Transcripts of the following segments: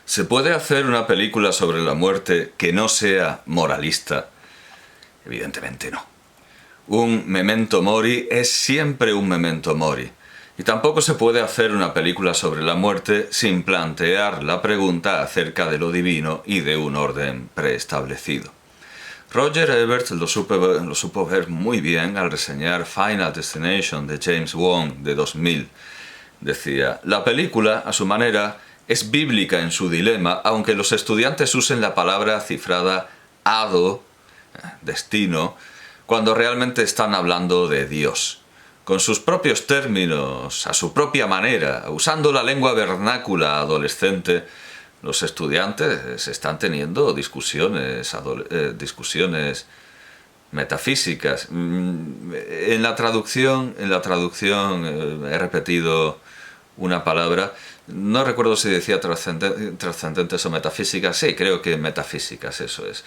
¿Se puede hacer una película sobre la muerte que no sea moralista? Evidentemente no. Un memento mori es siempre un memento mori. Y tampoco se puede hacer una película sobre la muerte sin plantear la pregunta acerca de lo divino y de un orden preestablecido. Roger Ebert lo supo ver muy bien al reseñar Final Destination de James Wan de 2000. Decía, la película, a su manera, es bíblica en su dilema, aunque los estudiantes usen la palabra cifrada hado, destino, cuando realmente están hablando de Dios. Con sus propios términos, a su propia manera, usando la lengua vernácula adolescente, los estudiantes están teniendo discusiones metafísicas. En la traducción he repetido una palabra, no recuerdo si decía trascendentes o metafísicas, sí, creo que metafísicas, eso es.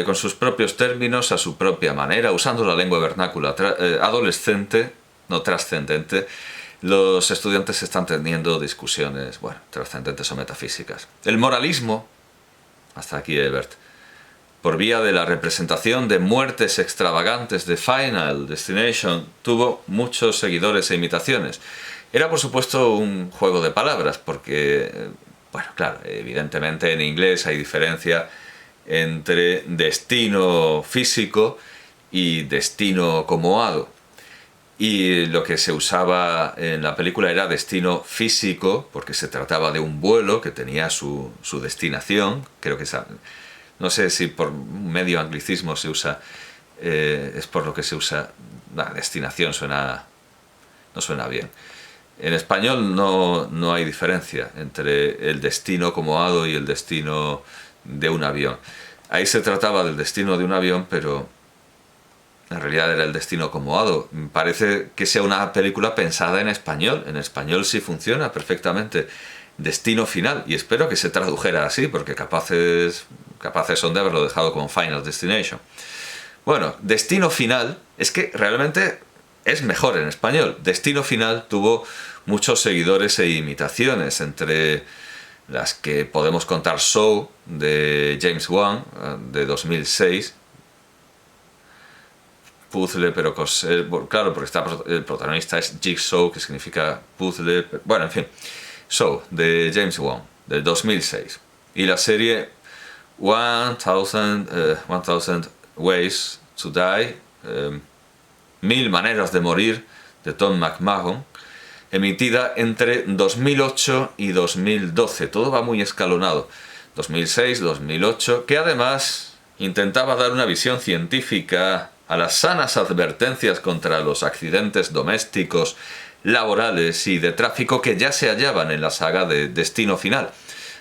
Con sus propios términos, a su propia manera, usando la lengua vernácula adolescente, no trascendente, los estudiantes están teniendo discusiones, bueno, trascendentes o metafísicas. El moralismo, hasta aquí Ebert, por vía de la representación de muertes extravagantes de Final Destination, tuvo muchos seguidores e imitaciones. Era, por supuesto, un juego de palabras, porque, bueno, claro, evidentemente en inglés hay diferencia entre destino físico y destino como hado. Y lo que se usaba en la película era destino físico, porque se trataba de un vuelo que tenía su destinación. Creo que no sé si por medio anglicismo se usa, es por lo que se usa. Destinación no suena bien. En español no hay diferencia entre el destino como hado y el destino de un avión. Ahí se trataba del destino de un avión, pero en realidad era el destino como hado. Parece que sea una película pensada en español. En español sí funciona perfectamente. Destino final. Y espero que se tradujera así, porque capaces son de haberlo dejado como Final Destination. Bueno, Destino Final es que realmente es mejor en español. Destino Final tuvo muchos seguidores e imitaciones, entre las que podemos contar Saw de James Wan de 2006. Puzzle, pero claro, porque el protagonista es Jigsaw, que significa puzzle. Bueno, en fin, Saw de James Wan del 2006. Y la serie 1000 Ways to Die, 1000 maneras de morir, de Tom McMahon, emitida entre 2008 y 2012. Todo va muy escalonado. 2006, 2008, que además intentaba dar una visión científica a las sanas advertencias contra los accidentes domésticos, laborales y de tráfico que ya se hallaban en la saga de Destino Final,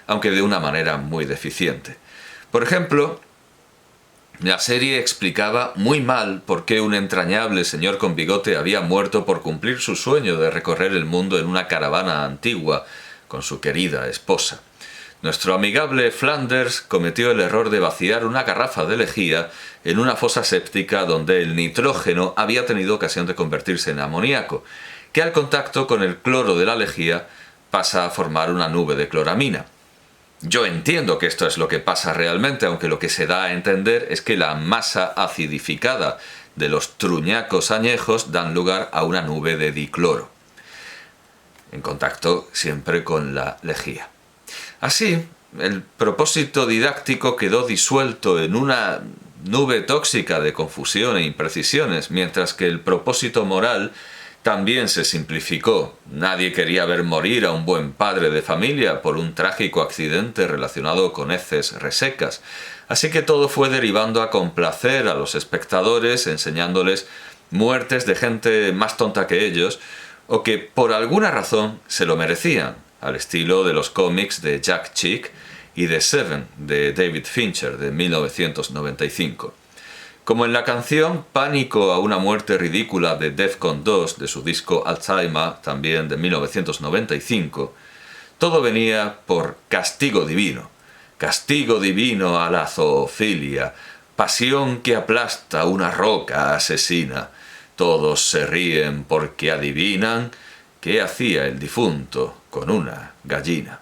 aunque de una manera muy deficiente. Por ejemplo, la serie explicaba muy mal por qué un entrañable señor con bigote había muerto por cumplir su sueño de recorrer el mundo en una caravana antigua con su querida esposa. Nuestro amigable Flanders cometió el error de vaciar una garrafa de lejía en una fosa séptica donde el nitrógeno había tenido ocasión de convertirse en amoníaco, que al contacto con el cloro de la lejía pasa a formar una nube de cloramina. Yo entiendo que esto es lo que pasa realmente, aunque lo que se da a entender es que la masa acidificada de los truñacos añejos dan lugar a una nube de dicloro, en contacto siempre con la lejía. Así, el propósito didáctico quedó disuelto en una nube tóxica de confusión e imprecisiones, mientras que el propósito moral también se simplificó. Nadie quería ver morir a un buen padre de familia por un trágico accidente relacionado con heces resecas. Así que todo fue derivando a complacer a los espectadores, enseñándoles muertes de gente más tonta que ellos, o que por alguna razón se lo merecían, al estilo de los cómics de Jack Chick y de Seven, de David Fincher, de 1995. Como en la canción Pánico a una muerte ridícula de Defcon 2, de su disco Alzheimer, también de 1995, todo venía por castigo divino a la zoofilia, pasión que aplasta una roca asesina. Todos se ríen porque adivinan qué hacía el difunto con una gallina.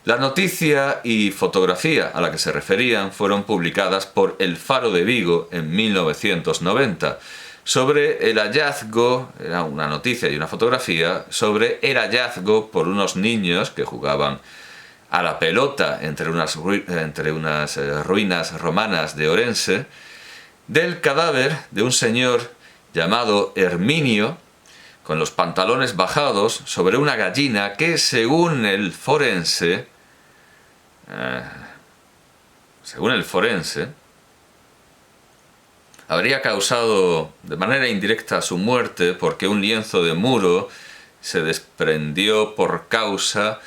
La noticia y fotografía a la que se referían fueron publicadas por El Faro de Vigo en 1990 sobre el hallazgo, era una noticia y una fotografía, sobre el hallazgo por unos niños que jugaban a la pelota entre unas ruinas romanas de Orense, del cadáver de un señor llamado Herminio, con los pantalones bajados, sobre una gallina que, según el forense, habría causado de manera indirecta su muerte porque un lienzo de muro se desprendió por causa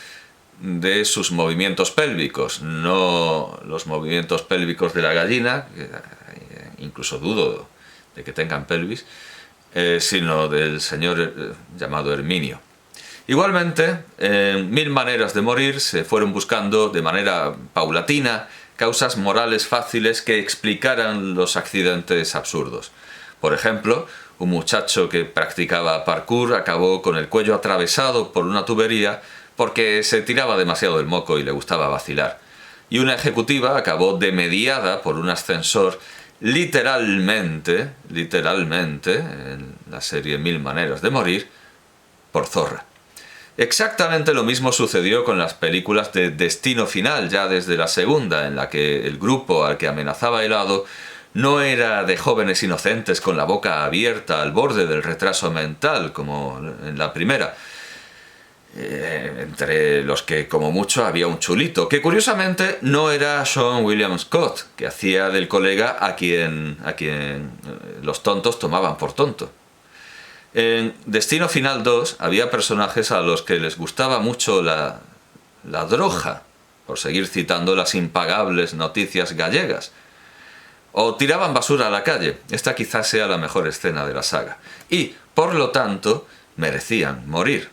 de sus movimientos pélvicos, no los movimientos pélvicos de la gallina, que incluso dudo de que tengan pelvis, sino del señor llamado Herminio. Igualmente, en Mil maneras de morir se fueron buscando de manera paulatina causas morales fáciles que explicaran los accidentes absurdos. Por ejemplo, un muchacho que practicaba parkour acabó con el cuello atravesado por una tubería porque se tiraba demasiado el moco y le gustaba vacilar. Y una ejecutiva acabó demediada por un ascensor literalmente, en la serie Mil maneras de morir, por zorra. Exactamente lo mismo sucedió con las películas de Destino Final, ya desde la segunda, en la que el grupo al que amenazaba el hado no era de jóvenes inocentes con la boca abierta al borde del retraso mental, como en la primera, entre los que como mucho había un chulito, que curiosamente no era Sean William Scott, que hacía del colega a quien los tontos tomaban por tonto. En Destino Final 2 había personajes a los que les gustaba mucho la droga, por seguir citando las impagables noticias gallegas, o tiraban basura a la calle. Esta quizás sea la mejor escena de la saga, y, por lo tanto, merecían morir.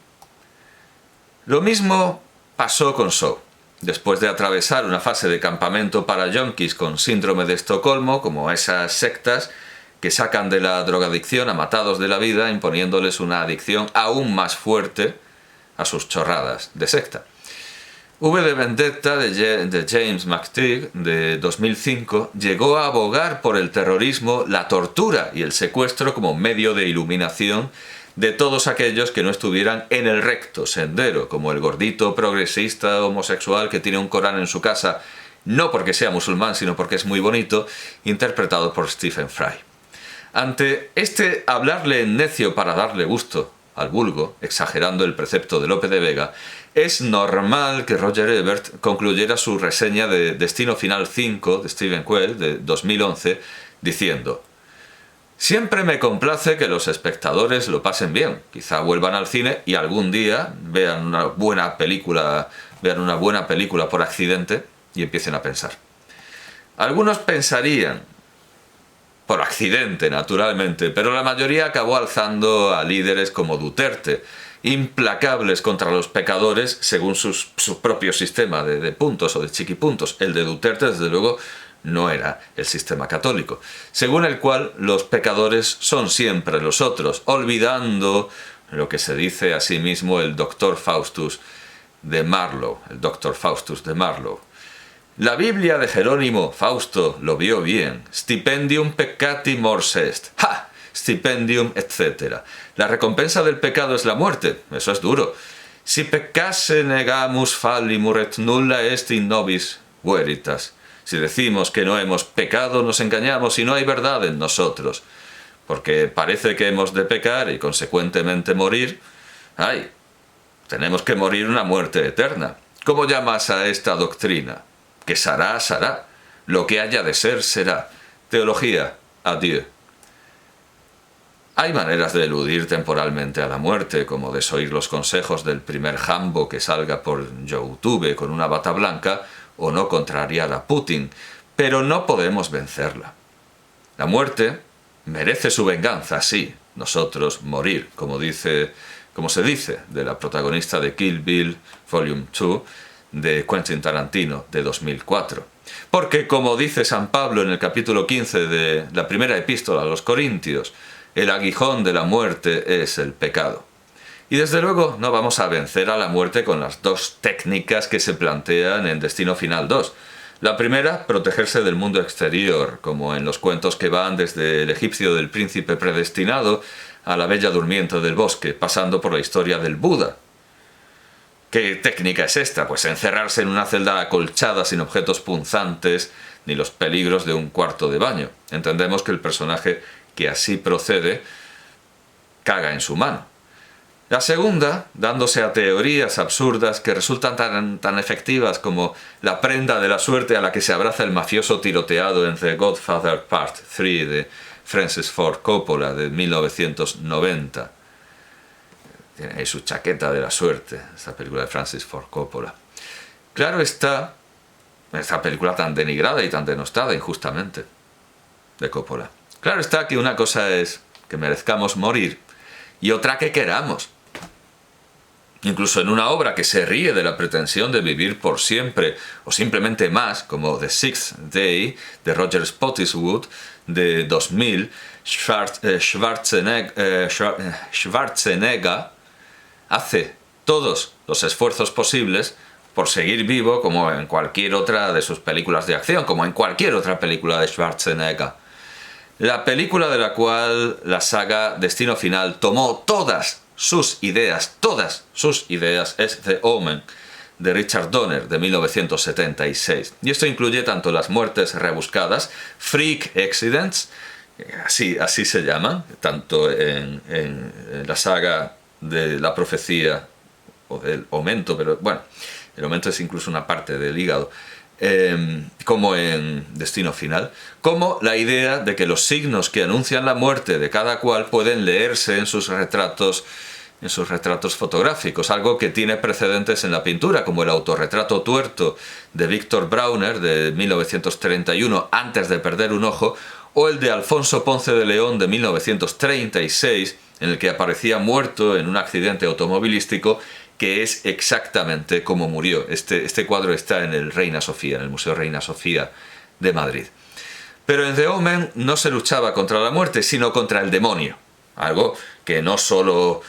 Lo mismo pasó con Saw. Después de atravesar una fase de campamento para yonkis con síndrome de Estocolmo, como esas sectas que sacan de la drogadicción a matados de la vida, imponiéndoles una adicción aún más fuerte a sus chorradas de secta. V de Vendetta de James McTeague, de 2005, llegó a abogar por el terrorismo, la tortura y el secuestro como medio de iluminación de todos aquellos que no estuvieran en el recto sendero, como el gordito progresista homosexual que tiene un Corán en su casa, no porque sea musulmán, sino porque es muy bonito, interpretado por Stephen Fry. Ante este hablarle en necio para darle gusto al vulgo, exagerando el precepto de Lope de Vega, es normal que Roger Ebert concluyera su reseña de Destino Final 5 de Stephen Quayle de 2011 diciendo: «Siempre me complace que los espectadores lo pasen bien, quizá vuelvan al cine y algún día vean una buena película por accidente y empiecen a pensar». Algunos pensarían, por accidente, naturalmente, pero la mayoría acabó alzando a líderes como Duterte, implacables contra los pecadores según su propio sistema de puntos o de chiquipuntos. El de Duterte, desde luego, no era el sistema católico, según el cual los pecadores son siempre los otros, olvidando lo que se dice a sí mismo el Dr. Faustus de Marlowe, La Biblia de Jerónimo Fausto lo vio bien. Stipendium peccati mors est. ¡Ja! Stipendium, etc. La recompensa del pecado es la muerte. Eso es duro. Si peccase negamus fallimur et nulla est in nobis veritas. Si decimos que no hemos pecado, nos engañamos y no hay verdad en nosotros. Porque parece que hemos de pecar y consecuentemente morir. ¡Ay! Tenemos que morir una muerte eterna. ¿Cómo llamas a esta doctrina? Que será, será. Lo que haya de ser, será. Teología, adieu. Hay maneras de eludir temporalmente a la muerte, como desoír los consejos del primer jambo que salga por YouTube con una bata blanca, o no contrariar a Putin, pero no podemos vencerla. La muerte merece su venganza, sí, nosotros morir, como se dice de la protagonista de Kill Bill Volume 2, de Quentin Tarantino, de 2004. Porque, como dice San Pablo en el capítulo 15 de la primera epístola a los Corintios, el aguijón de la muerte es el pecado. Y desde luego no vamos a vencer a la muerte con las dos técnicas que se plantean en Destino Final 2. La primera, protegerse del mundo exterior, como en los cuentos que van desde el egipcio del príncipe predestinado a la bella durmiente del bosque, pasando por la historia del Buda. ¿Qué técnica es esta? Pues encerrarse en una celda acolchada sin objetos punzantes ni los peligros de un cuarto de baño. Entendemos que el personaje que así procede caga en su mano. La segunda, dándose a teorías absurdas que resultan tan efectivas como la prenda de la suerte a la que se abraza el mafioso tiroteado en The Godfather Part 3 de Francis Ford Coppola de 1990. Tiene ahí su chaqueta de la suerte, esta película de Francis Ford Coppola. Claro está, esta película tan denigrada y tan denostada injustamente de Coppola. Claro está que una cosa es que merezcamos morir y otra que queramos. Incluso en una obra que se ríe de la pretensión de vivir por siempre o simplemente más, como The Sixth Day de Roger Spottiswoode de 2000, Schwarzenegger hace todos los esfuerzos posibles por seguir vivo, como en cualquier otra de sus películas de acción, como en cualquier otra película de Schwarzenegger. La película de la cual la saga Destino Final tomó todas sus ideas, es The Omen, de Richard Donner, de 1976. Y esto incluye tanto las muertes rebuscadas, freak accidents, así se llaman, tanto en la saga de la profecía, o del Omento, pero bueno, el Omento es incluso una parte del hígado, como en Destino Final, como la idea de que los signos que anuncian la muerte de cada cual pueden leerse en sus retratos fotográficos, algo que tiene precedentes en la pintura, como el autorretrato tuerto de Víctor Brauner de 1931, antes de perder un ojo, o el de Alfonso Ponce de León de 1936, en el que aparecía muerto en un accidente automovilístico, que es exactamente como murió. Este cuadro está en el Reina Sofía, en el Museo Reina Sofía de Madrid. Pero en The Omen no se luchaba contra la muerte, sino contra el demonio. Algo que no solo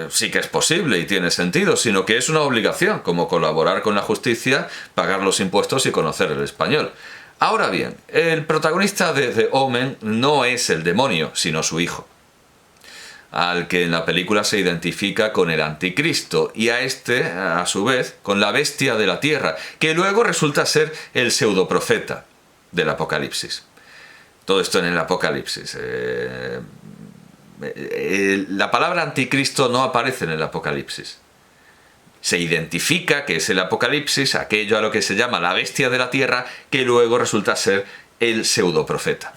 sí que es posible y tiene sentido, sino que es una obligación, como colaborar con la justicia, pagar los impuestos y conocer el español. Ahora bien, el protagonista de The Omen no es el demonio, sino su hijo, al que en la película se identifica con el anticristo, y a este, a su vez, con la bestia de la tierra, que luego resulta ser el pseudoprofeta del Apocalipsis. Todo esto en el Apocalipsis. La palabra anticristo no aparece en el Apocalipsis. Se identifica que es el Apocalipsis, aquello a lo que se llama la bestia de la tierra, que luego resulta ser el pseudoprofeta.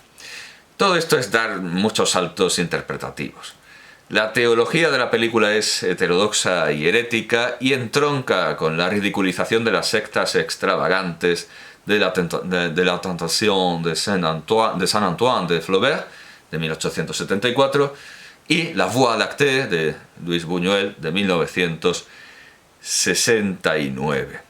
Todo esto es dar muchos saltos interpretativos. La teología de la película es heterodoxa y herética y entronca con la ridiculización de las sectas extravagantes de la Tentación de Saint-Antoine de Flaubert, de 1874, y La Voie lactée de Luis Buñuel, de 1969.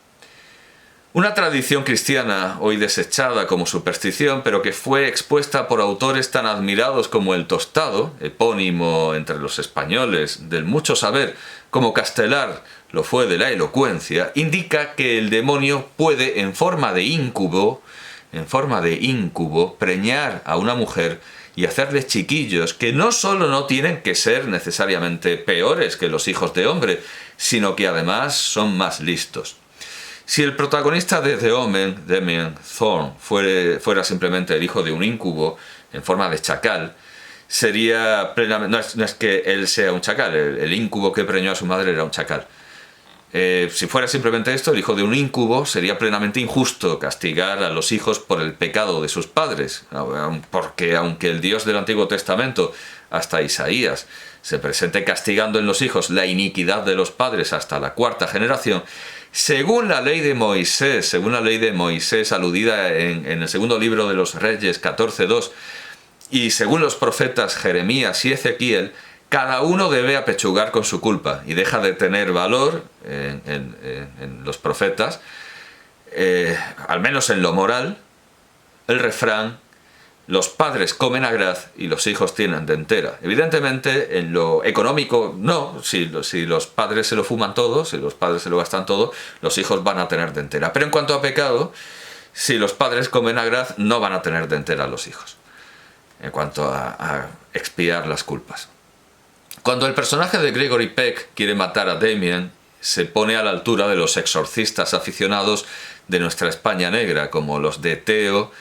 Una tradición cristiana hoy desechada como superstición, pero que fue expuesta por autores tan admirados como el Tostado, epónimo entre los españoles del mucho saber, como Castelar lo fue de la elocuencia, indica que el demonio puede, en forma de íncubo, preñar a una mujer y hacerles chiquillos que no solo no tienen que ser necesariamente peores que los hijos de hombre, sino que además son más listos. Si el protagonista de The Omen, Damien Thorne, fuera simplemente el hijo de un íncubo en forma de chacal, sería plenamente... No es que él sea un chacal, el íncubo que preñó a su madre era un chacal. Si fuera simplemente esto, el hijo de un íncubo, sería plenamente injusto castigar a los hijos por el pecado de sus padres, porque aunque el Dios del Antiguo Testamento, hasta Isaías, se presente castigando en los hijos la iniquidad de los padres hasta la cuarta generación, según la ley de Moisés aludida en el segundo libro de los Reyes 14:2, y según los profetas Jeremías y Ezequiel, cada uno debe apechugar con su culpa y deja de tener valor en los profetas, al menos en lo moral, el refrán: los padres comen a graz y los hijos tienen dentera. Evidentemente, en lo económico, no. Si los padres se lo fuman todo, si los padres se lo gastan todo, los hijos van a tener dentera. Pero en cuanto a pecado, si los padres comen a graz, no van a tener dentera los hijos. En cuanto a expiar las culpas. Cuando el personaje de Gregory Peck quiere matar a Damien, se pone a la altura de los exorcistas aficionados de nuestra España negra, como los de Teo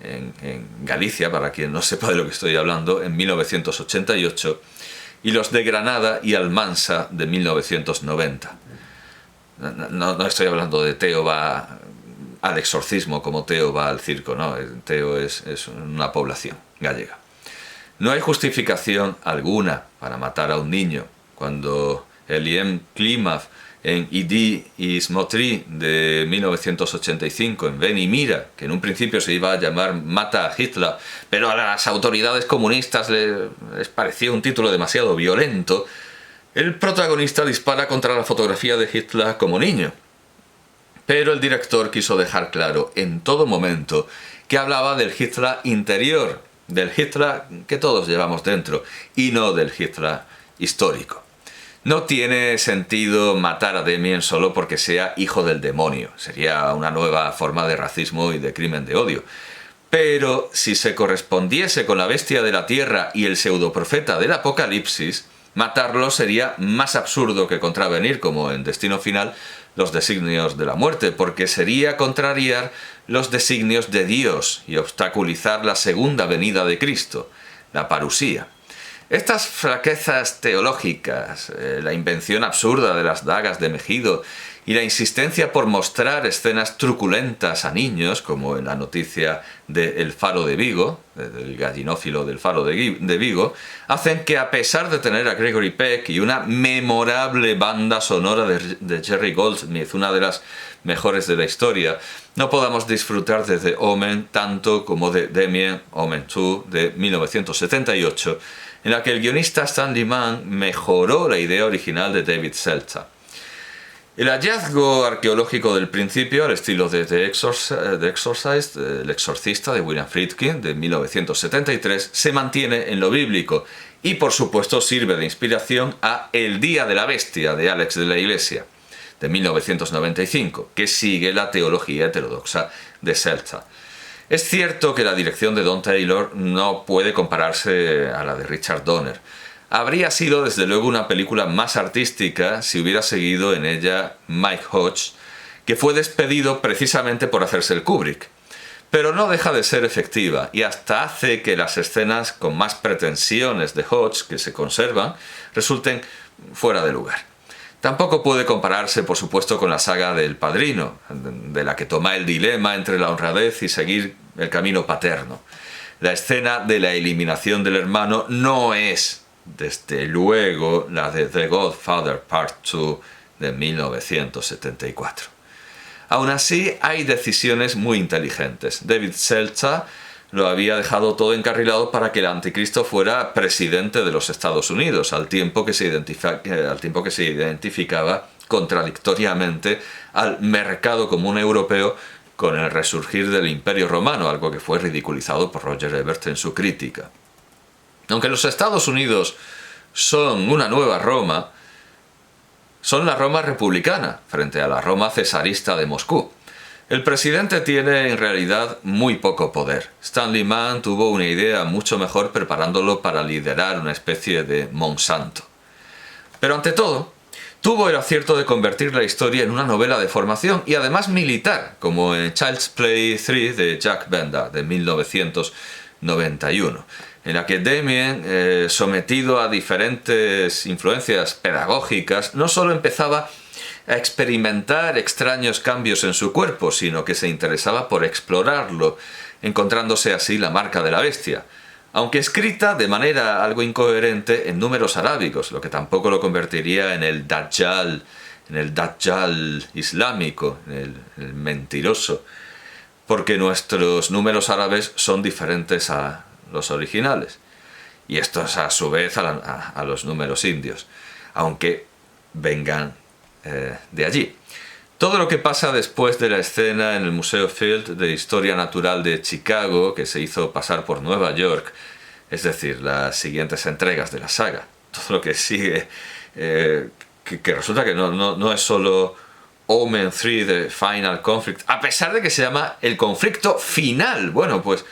en Galicia, para quien no sepa de lo que estoy hablando, en 1988, y los de Granada y Almansa de 1990. No estoy hablando de Teo va al exorcismo como Teo va al circo, no, Teo es una población gallega. No hay justificación alguna para matar a un niño. Cuando Eliem Klimav en Idi y Smotri de 1985, en Ven y Mira, que en un principio se iba a llamar Mata a Hitler, pero a las autoridades comunistas les pareció un título demasiado violento, el protagonista dispara contra la fotografía de Hitler como niño. Pero el director quiso dejar claro en todo momento que hablaba del Hitler interior, del Hitler que todos llevamos dentro, y no del Hitler histórico. No tiene sentido matar a Damien solo porque sea hijo del demonio. Sería una nueva forma de racismo y de crimen de odio. Pero si se correspondiese con la bestia de la tierra y el pseudoprofeta del Apocalipsis, matarlo sería más absurdo que contravenir, como en Destino Final, los designios de la muerte, porque sería contrariar los designios de Dios y obstaculizar la segunda venida de Cristo, la parusía. Estas flaquezas teológicas, la invención absurda de las dagas de Megido y la insistencia por mostrar escenas truculentas a niños, como en la noticia de El Faro de Vigo, del gallinófilo del Faro de Vigo, hacen que, a pesar de tener a Gregory Peck y una memorable banda sonora de Jerry Goldsmith, una de las mejores de la historia, no podamos disfrutar de The Omen tanto como de Damien Omen 2 de 1978, en la que el guionista Stanley Mann mejoró la idea original de David Seltzer. El hallazgo arqueológico del principio, al estilo de The Exorcist, El exorcista de William Friedkin, de 1973, se mantiene en lo bíblico y, por supuesto, sirve de inspiración a El Día de la Bestia, de Alex de la Iglesia, de 1995, que sigue la teología heterodoxa de Seltzer. Es cierto que la dirección de Don Taylor no puede compararse a la de Richard Donner. Habría sido desde luego una película más artística si hubiera seguido en ella Mike Hodge, que fue despedido precisamente por hacerse el Kubrick. Pero no deja de ser efectiva y hasta hace que las escenas con más pretensiones de Hodge que se conservan resulten fuera de lugar. Tampoco puede compararse, por supuesto, con la saga del Padrino, de la que toma el dilema entre la honradez y seguir el camino paterno. La escena de la eliminación del hermano no es, desde luego, la de The Godfather Part 2 de 1974. Aún así, hay decisiones muy inteligentes. David Seltzer lo había dejado todo encarrilado para que el anticristo fuera presidente de los Estados Unidos, al tiempo que se identificaba contradictoriamente al mercado común europeo con el resurgir del Imperio Romano, algo que fue ridiculizado por Roger Ebert en su crítica. Aunque los Estados Unidos son una nueva Roma, son la Roma republicana frente a la Roma cesarista de Moscú. El presidente tiene en realidad muy poco poder. Stanley Mann tuvo una idea mucho mejor preparándolo para liderar una especie de Monsanto. Pero ante todo, tuvo el acierto de convertir la historia en una novela de formación y además militar, como en Child's Play 3 de Jack Benda de 1991, en la que Damien, sometido a diferentes influencias pedagógicas, no solo empezaba a experimentar extraños cambios en su cuerpo, sino que se interesaba por explorarlo, encontrándose así la marca de la bestia, aunque escrita de manera algo incoherente en números arábigos, lo que tampoco lo convertiría en el Dajjal islámico, el mentiroso, porque nuestros números árabes son diferentes a los originales, y estos a su vez a los números indios, aunque vengan de allí. Todo lo que pasa después de la escena en el Museo Field de Historia Natural de Chicago, que se hizo pasar por Nueva York, es decir, las siguientes entregas de la saga, todo lo que sigue, que resulta que no es solo Omen 3 The Final Conflict, a pesar de que se llama El Conflicto Final. Bueno, pues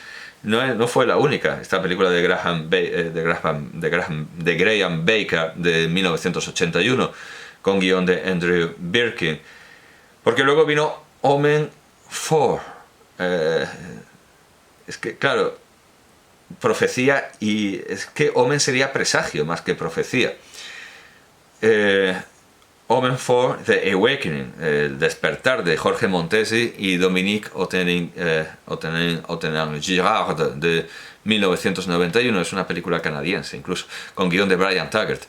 no fue la única. Esta película de Graham Baker de 1981, con guión de Andrew Birkin. Porque luego vino Omen 4. Es que, claro, profecía, y es que Omen sería presagio más que profecía. Omen 4, The Awakening, el despertar, de Jorge Montesi y Dominique Ottenen-Girard, de 1991. Es una película canadiense, incluso, con guión de Brian Taggart.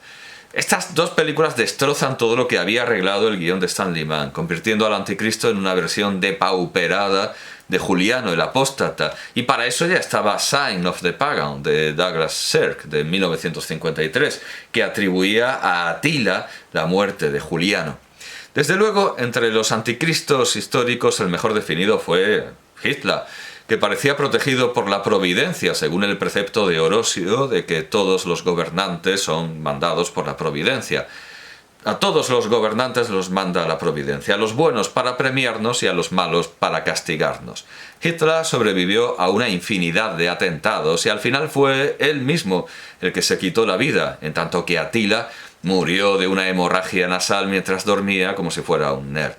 Estas dos películas destrozan todo lo que había arreglado el guión de Stanley Mann, convirtiendo al anticristo en una versión depauperada de Juliano el Apóstata, y para eso ya estaba Sign of the Pagan de Douglas Sirk de 1953, que atribuía a Atila la muerte de Juliano. Desde luego, entre los anticristos históricos el mejor definido fue Hitler, que parecía protegido por la providencia, según el precepto de Orosio de que todos los gobernantes son mandados por la providencia. A todos los gobernantes los manda la providencia, a los buenos para premiarnos y a los malos para castigarnos. Hitler sobrevivió a una infinidad de atentados y al final fue él mismo el que se quitó la vida, en tanto que Atila murió de una hemorragia nasal mientras dormía como si fuera un nerd.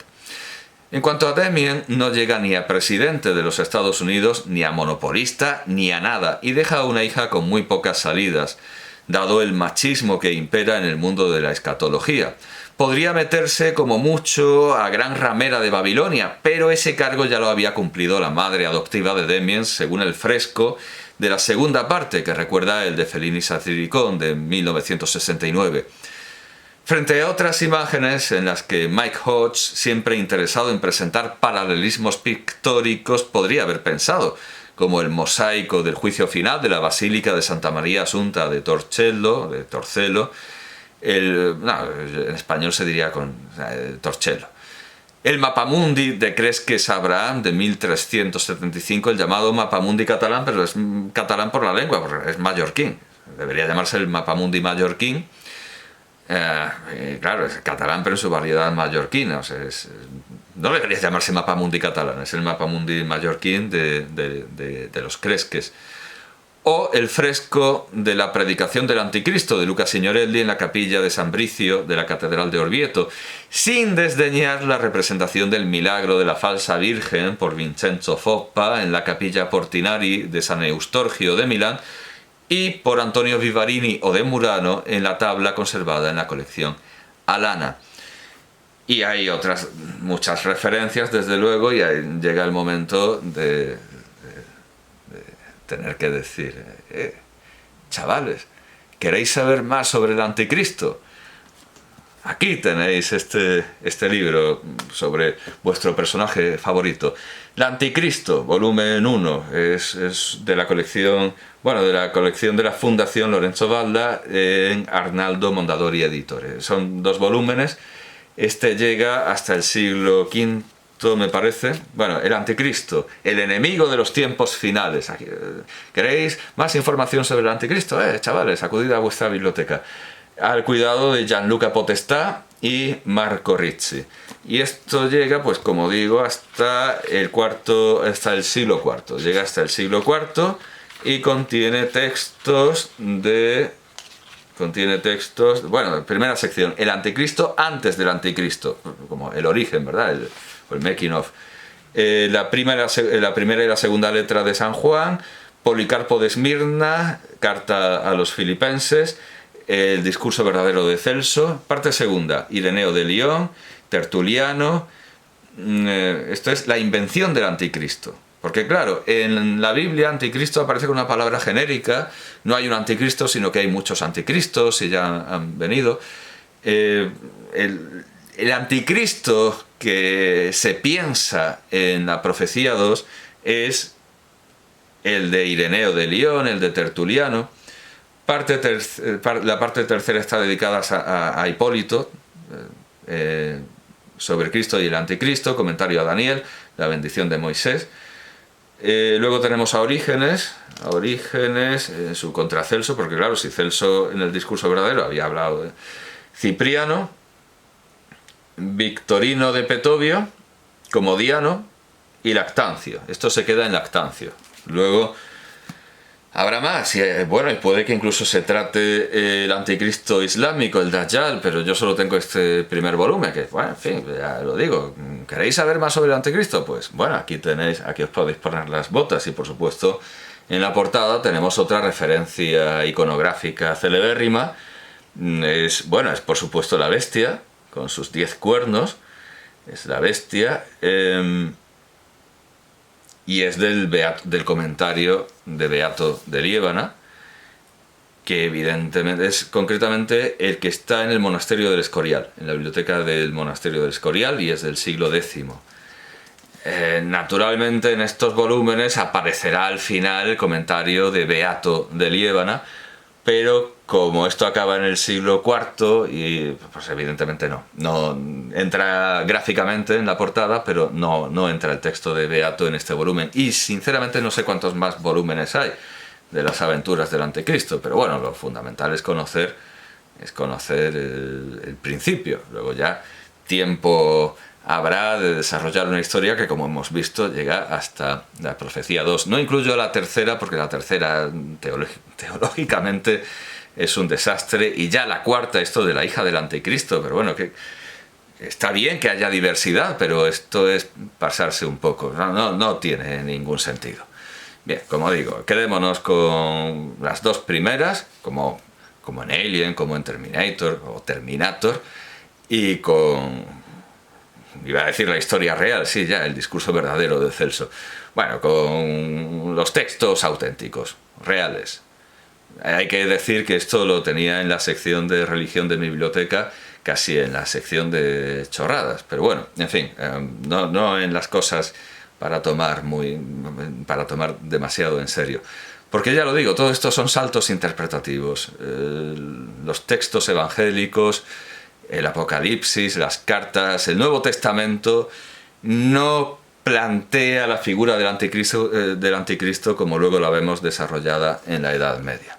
En cuanto a Damien, no llega ni a presidente de los Estados Unidos, ni a monopolista, ni a nada, y deja a una hija con muy pocas salidas, dado el machismo que impera en el mundo de la escatología. Podría meterse como mucho a gran ramera de Babilonia, pero ese cargo ya lo había cumplido la madre adoptiva de Damien, según el fresco de la segunda parte, que recuerda el de Fellini Satyricon de 1969. Frente a otras imágenes en las que Mike Hodge, siempre interesado en presentar paralelismos pictóricos, podría haber pensado, como el mosaico del juicio final de la Basílica de Santa María Asunta de Torcello, en español se diría Torcello. El Mapamundi de Cresques Abraham de 1375, el llamado Mapamundi catalán, pero es catalán por la lengua, porque es mallorquín. Debería llamarse el Mapamundi mallorquín. Claro, es catalán pero en su variedad mallorquina, o sea, no debería llamarse Mapamundi catalán, es el Mapamundi mallorquín de los Cresques. O el fresco de la predicación del anticristo de Luca Signorelli en la capilla de San Bricio de la Catedral de Orvieto, sin desdeñar la representación del milagro de la falsa Virgen por Vincenzo Foppa en la capilla Portinari de San Eustorgio de Milán, y por Antonio Vivarini o de Murano en la tabla conservada en la colección Alana. Y hay otras muchas referencias, desde luego, y ahí llega el momento de tener que decir, chavales, ¿queréis saber más sobre el anticristo? Aquí tenéis este libro sobre vuestro personaje favorito. El Anticristo, volumen 1, es de la colección, de la Fundación Lorenzo Valla en Arnaldo Mondadori Editore. Son 2 volúmenes. Este llega hasta el siglo V, me parece. Bueno, el Anticristo, el enemigo de los tiempos finales. ¿Queréis más información sobre el Anticristo? Chavales, acudid a vuestra biblioteca. Al cuidado de Gianluca Potestà y Marco Rizzi. Y esto llega, pues como digo, hasta el siglo IV. Llega hasta el siglo IV y contiene textos, primera sección, el anticristo antes del anticristo, como el origen, ¿verdad? El making of. La primera y la segunda letra de San Juan, Policarpo de Esmirna, carta a los filipenses, el discurso verdadero de Celso, parte segunda, Ireneo de Lyon, Tertuliano. Esto es la invención del anticristo. Porque claro, en la Biblia anticristo aparece con una palabra genérica, no hay un anticristo, sino que hay muchos anticristos y ya han venido. El anticristo que se piensa en la profecía 2 es el de Ireneo de Lyon, el de Tertuliano. La parte tercera está dedicada a Hipólito, sobre Cristo y el Anticristo, comentario a Daniel, la bendición de Moisés. Luego tenemos a Orígenes en su contra Celso, porque claro, si Celso en el discurso verdadero había hablado de Cipriano, Victorino de Petovio, Comodiano y Lactancio. Esto se queda en Lactancio. Luego habrá más, y bueno, y puede que incluso se trate el anticristo islámico, el Dajjal, pero yo solo tengo este primer volumen, que bueno, en fin, ya lo digo. ¿Queréis saber más sobre el anticristo? Pues bueno, aquí tenéis, aquí os podéis poner las botas, y por supuesto en la portada tenemos otra referencia iconográfica celebérrima. Es por supuesto la bestia, con sus 10 cuernos, es la bestia, y es del comentario de Beato de Liébana, que evidentemente es concretamente el que está en el monasterio del Escorial, en la biblioteca del monasterio del Escorial, y es del siglo X. Naturalmente en estos volúmenes aparecerá al final el comentario de Beato de Liébana, pero como esto acaba en el siglo IV, y pues evidentemente no entra gráficamente en la portada, pero no entra el texto de Beato en este volumen. Y sinceramente no sé cuántos más volúmenes hay de las aventuras del Anticristo, pero bueno, lo fundamental es conocer el principio. Luego ya tiempo habrá de desarrollar una historia que, como hemos visto, llega hasta la profecía 2. No incluyo la tercera, porque la tercera teológicamente es un desastre, y ya la cuarta, esto de la hija del Anticristo, pero bueno, que está bien que haya diversidad, pero esto es pasarse un poco, no tiene ningún sentido. Bien, como digo, quedémonos con las dos primeras, como en Alien, como en Terminator o Terminator, y iba a decir la historia real, sí, ya, el discurso verdadero de Celso. Bueno, con los textos auténticos, reales. Hay que decir que esto lo tenía en la sección de religión de mi biblioteca, casi en la sección de chorradas, pero bueno, en fin, no en las cosas para tomar demasiado en serio. Porque ya lo digo, todo esto son saltos interpretativos. Los textos evangélicos, el Apocalipsis, las cartas, el Nuevo Testamento no plantea la figura del anticristo como luego la vemos desarrollada en la Edad Media.